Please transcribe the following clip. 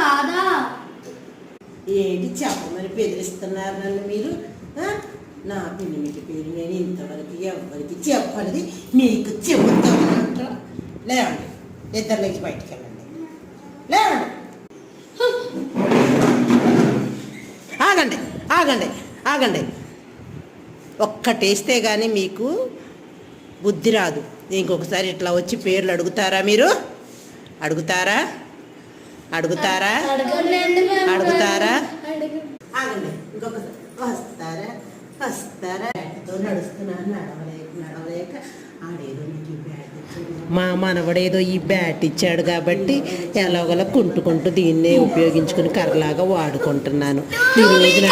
కాదా? ఏంటి చెప్పమని బెదిరిస్తున్నారు నన్ను మీరు? నా పిల్లిమిటి పేరు నేను ఇంతవరకు ఎవరికి చెప్పనిది మీకు చెబుతామంటారా? లేవండి, ఇద్దరు లేచి బయటికి వెళ్ళండి. లేవండి. ఆగండి ఆగండి ఆగండి. ఒక్కటేస్తే కానీ మీకు బుద్ధి రాదు. ఇంకొకసారి ఇట్లా వచ్చి పేర్లు అడుగుతారా? మీరు అడుగుతారా? అడుగుతారా? అడుగుతారా? ఆగండి, ఇంకొకసారి వస్తారా? వస్తారా? బ్యాట్తో నడుస్తున్నాను, నడవలేక ఆడేదో మీకు ఈ బ్యాట్ ఇచ్చాడు. మా మనవడేదో ఈ బ్యాట్ ఇచ్చాడు కాబట్టి ఎలాగోలా కుంటుకుంటూ దీన్నే ఉపయోగించుకుని కర్రలాగా వాడుకుంటున్నాను. ఈ రోజున